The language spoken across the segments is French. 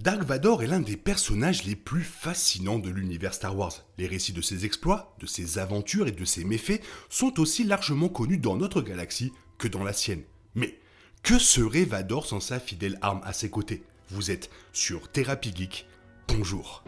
Dark Vador est l'un des personnages les plus fascinants de l'univers Star Wars. Les récits de ses exploits, de ses aventures et de ses méfaits sont aussi largement connus dans notre galaxie que dans la sienne. Mais que serait Vador sans sa fidèle arme à ses côtés? Vous êtes sur Thérapie Geek, bonjour.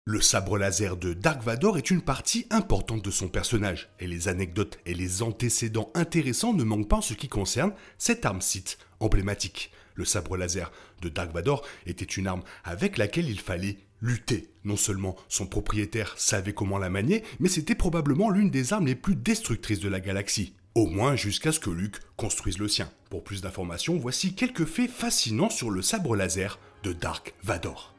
Le sabre laser de Dark Vador est une partie importante de son personnage, et les anecdotes et les antécédents intéressants ne manquent pas en ce qui concerne cette arme Sith emblématique. Le sabre laser de Dark Vador était une arme avec laquelle il fallait lutter. Non seulement son propriétaire savait comment la manier, mais c'était probablement l'une des armes les plus destructrices de la galaxie. Au moins jusqu'à ce que Luke construise le sien. Pour plus d'informations, voici quelques faits fascinants sur le sabre laser de Dark Vador.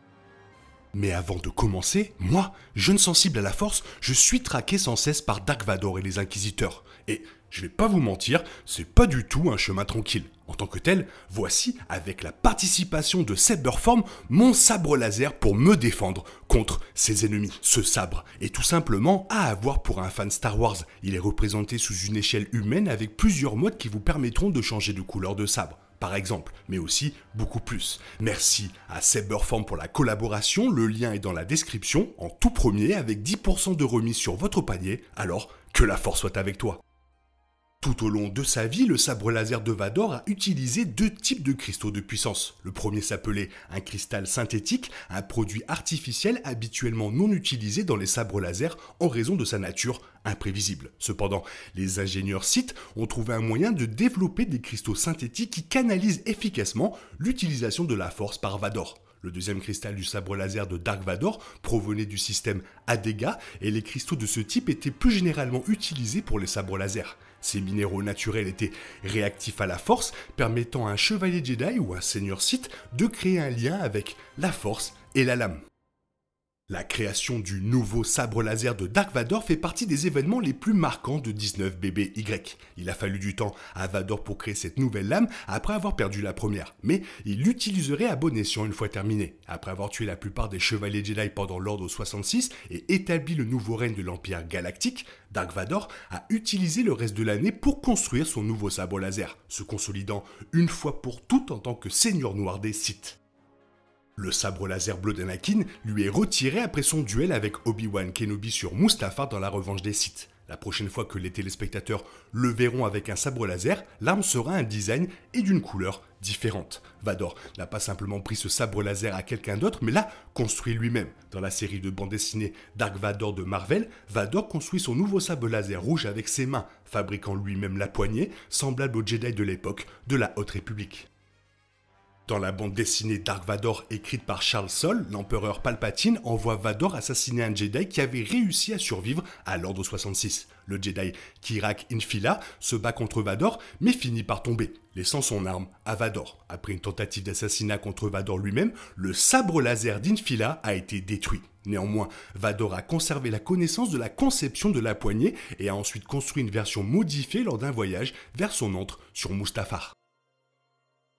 Mais avant de commencer, moi, jeune sensible à la force, je suis traqué sans cesse par Dark Vador et les Inquisiteurs. Et je vais pas vous mentir, c'est pas du tout un chemin tranquille. En tant que tel, voici, avec la participation de Saberform, mon sabre laser pour me défendre contre ses ennemis. Ce sabre est tout simplement à avoir pour un fan Star Wars. Il est représenté sous une échelle humaine avec plusieurs modes qui vous permettront de changer de couleur de sabre. Par exemple, mais aussi beaucoup plus. Merci à Saberform pour la collaboration, le lien est dans la description, en tout premier avec 10% de remise sur votre panier, alors que la force soit avec toi. Tout au long de sa vie, le sabre laser de Vador a utilisé deux types de cristaux de puissance. Le premier s'appelait un cristal synthétique, un produit artificiel habituellement non utilisé dans les sabres laser en raison de sa nature imprévisible. Cependant, les ingénieurs Sith ont trouvé un moyen de développer des cristaux synthétiques qui canalisent efficacement l'utilisation de la force par Vador. Le deuxième cristal du sabre laser de Dark Vador provenait du système Adega et les cristaux de ce type étaient plus généralement utilisés pour les sabres laser. Ces minéraux naturels étaient réactifs à la force, permettant à un chevalier Jedi ou un seigneur Sith de créer un lien avec la force et la lame. La création du nouveau sabre laser de Dark Vador fait partie des événements les plus marquants de 19BBY. Il a fallu du temps à Vador pour créer cette nouvelle lame après avoir perdu la première, mais il l'utiliserait à bon escient une fois terminé. Après avoir tué la plupart des chevaliers Jedi pendant l'Ordre 66 et établi le nouveau règne de l'Empire Galactique, Dark Vador a utilisé le reste de l'année pour construire son nouveau sabre laser, se consolidant une fois pour toutes en tant que seigneur noir des Sith. Le sabre laser bleu d'Anakin lui est retiré après son duel avec Obi-Wan Kenobi sur Mustafar dans la revanche des Sith. La prochaine fois que les téléspectateurs le verront avec un sabre laser, l'arme sera un design et d'une couleur différente. Vador n'a pas simplement pris ce sabre laser à quelqu'un d'autre, mais l'a construit lui-même. Dans la série de bande dessinée Dark Vador de Marvel, Vador construit son nouveau sabre laser rouge avec ses mains, fabriquant lui-même la poignée, semblable aux Jedi de l'époque de la Haute République. Dans la bande dessinée Dark Vador écrite par Charles Soule, l'empereur Palpatine envoie Vador assassiner un Jedi qui avait réussi à survivre à l'Ordre 66. Le Jedi Kirak Infila se bat contre Vador, mais finit par tomber, laissant son arme à Vador. Après une tentative d'assassinat contre Vador lui-même, le sabre laser d'Infila a été détruit. Néanmoins, Vador a conservé la connaissance de la conception de la poignée et a ensuite construit une version modifiée lors d'un voyage vers son antre sur Mustafar.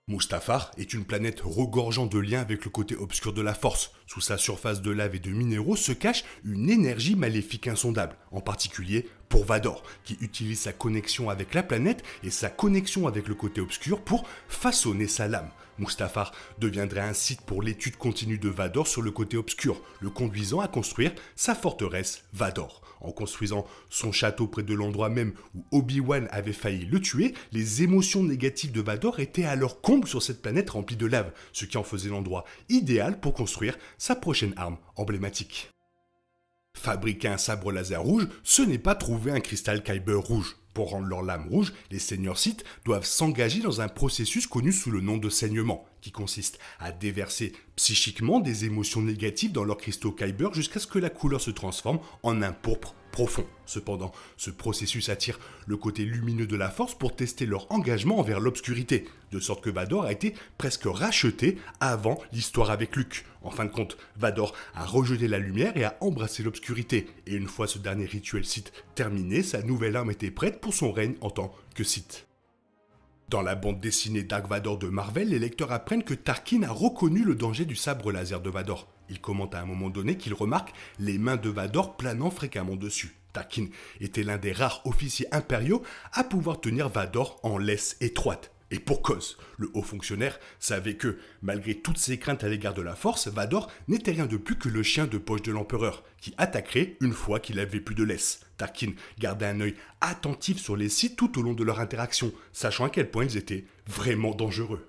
Mustafar est une planète regorgeant de liens avec le côté obscur de la force. Sous sa surface de lave et de minéraux se cache une énergie maléfique insondable, en particulier pour Vador, qui utilise sa connexion avec la planète et sa connexion avec le côté obscur pour façonner sa lame. Mustafar deviendrait un site pour l'étude continue de Vador sur le côté obscur, le conduisant à construire sa forteresse Vador. En construisant son château près de l'endroit même où Obi-Wan avait failli le tuer, les émotions négatives de Vador étaient à leur comble sur cette planète remplie de lave, ce qui en faisait l'endroit idéal pour construire sa prochaine arme emblématique. Fabriquer un sabre laser rouge, ce n'est pas trouver un cristal Kyber rouge. Pour rendre leur lame rouge, les seigneurs Sith doivent s'engager dans un processus connu sous le nom de saignement, qui consiste à déverser psychiquement des émotions négatives dans leurs cristaux Kyber jusqu'à ce que la couleur se transforme en un pourpre profond. Cependant, ce processus attire le côté lumineux de la force pour tester leur engagement envers l'obscurité, de sorte que Vador a été presque racheté avant l'histoire avec Luke. En fin de compte, Vador a rejeté la lumière et a embrassé l'obscurité, et une fois ce dernier rituel Sith terminé, sa nouvelle arme était prête pour son règne en tant que Sith. Dans la bande dessinée Dark Vador de Marvel, les lecteurs apprennent que Tarkin a reconnu le danger du sabre laser de Vador. Il commente à un moment donné qu'il remarque les mains de Vador planant fréquemment dessus. Tarkin était l'un des rares officiers impériaux à pouvoir tenir Vador en laisse étroite. Et pour cause, le haut fonctionnaire savait que, malgré toutes ses craintes à l'égard de la Force, Vador n'était rien de plus que le chien de poche de l'Empereur, qui attaquerait une fois qu'il avait plus de laisse. Tarkin gardait un œil attentif sur les Sith tout au long de leur interaction, sachant à quel point ils étaient vraiment dangereux.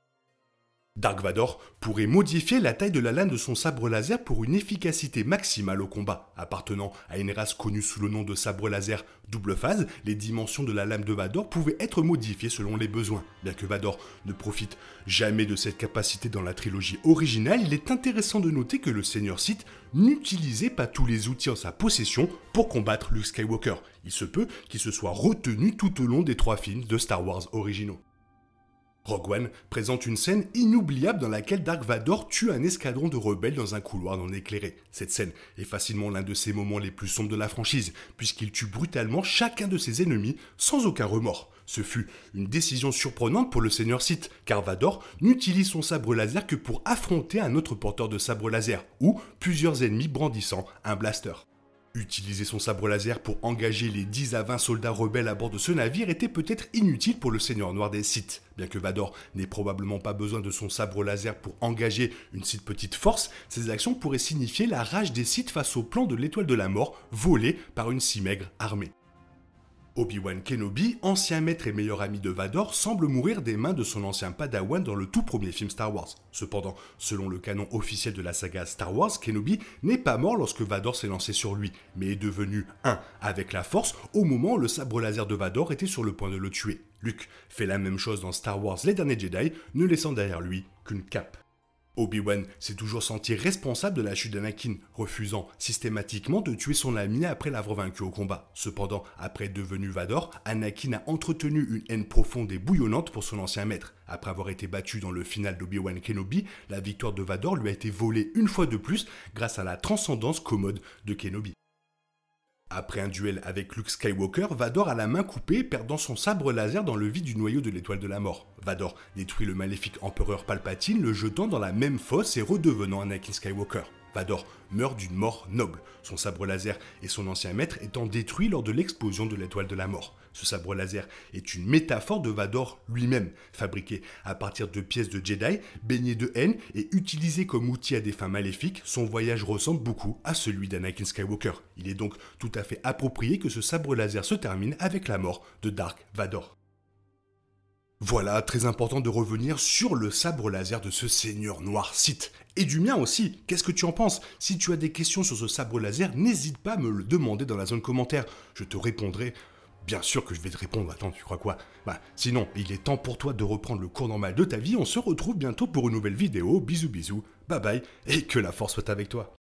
Dark Vador pourrait modifier la taille de la lame de son sabre laser pour une efficacité maximale au combat. Appartenant à une race connue sous le nom de sabre laser double phase, les dimensions de la lame de Vador pouvaient être modifiées selon les besoins. Bien que Vador ne profite jamais de cette capacité dans la trilogie originale, il est intéressant de noter que le Seigneur Sith n'utilisait pas tous les outils en sa possession pour combattre Luke Skywalker. Il se peut qu'il se soit retenu tout au long des 3 films de Star Wars originaux. Rogue One présente une scène inoubliable dans laquelle Dark Vador tue un escadron de rebelles dans un couloir non éclairé. Cette scène est facilement l'un de ses moments les plus sombres de la franchise, puisqu'il tue brutalement chacun de ses ennemis sans aucun remords. Ce fut une décision surprenante pour le Seigneur Sith, car Vador n'utilise son sabre laser que pour affronter un autre porteur de sabre laser, ou plusieurs ennemis brandissant un blaster. Utiliser son sabre laser pour engager les 10 à 20 soldats rebelles à bord de ce navire était peut-être inutile pour le Seigneur Noir des Sith. Bien que Vador n'ait probablement pas besoin de son sabre laser pour engager une si petite force, ces actions pourraient signifier la rage des Sith face au plan de l'étoile de la mort volé par une si maigre armée. Obi-Wan Kenobi, ancien maître et meilleur ami de Vador, semble mourir des mains de son ancien padawan dans le tout premier film Star Wars. Cependant, selon le canon officiel de la saga Star Wars, Kenobi n'est pas mort lorsque Vador s'est lancé sur lui, mais est devenu un avec la Force au moment où le sabre laser de Vador était sur le point de le tuer. Luke fait la même chose dans Star Wars Les Derniers Jedi, ne laissant derrière lui qu'une cape. Obi-Wan s'est toujours senti responsable de la chute d'Anakin, refusant systématiquement de tuer son ami après l'avoir vaincu au combat. Cependant, après être devenu Vador, Anakin a entretenu une haine profonde et bouillonnante pour son ancien maître. Après avoir été battu dans le final d'Obi-Wan Kenobi, la victoire de Vador lui a été volée une fois de plus grâce à la transcendance commode de Kenobi. Après un duel avec Luke Skywalker, Vador a la main coupée, perdant son sabre laser dans le vide du noyau de l'étoile de la mort. Vador détruit le maléfique empereur Palpatine, le jetant dans la même fosse et redevenant Anakin Skywalker. Vador meurt d'une mort noble, son sabre laser et son ancien maître étant détruits lors de l'explosion de l'étoile de la mort. Ce sabre laser est une métaphore de Vador lui-même, fabriqué à partir de pièces de Jedi, baigné de haine et utilisé comme outil à des fins maléfiques. Son voyage ressemble beaucoup à celui d'Anakin Skywalker. Il est donc tout à fait approprié que ce sabre laser se termine avec la mort de Dark Vador. Voilà, très important de revenir sur le sabre laser de ce Seigneur Noir Sith. Et du mien aussi, qu'est-ce que tu en penses? Si tu as des questions sur ce sabre laser, n'hésite pas à me le demander dans la zone commentaire. Je te répondrai. Bien sûr que je vais te répondre, attends, tu crois quoi? Sinon, il est temps pour toi de reprendre le cours normal de ta vie. On se retrouve bientôt pour une nouvelle vidéo. Bisous bisous, bye bye, et que la force soit avec toi.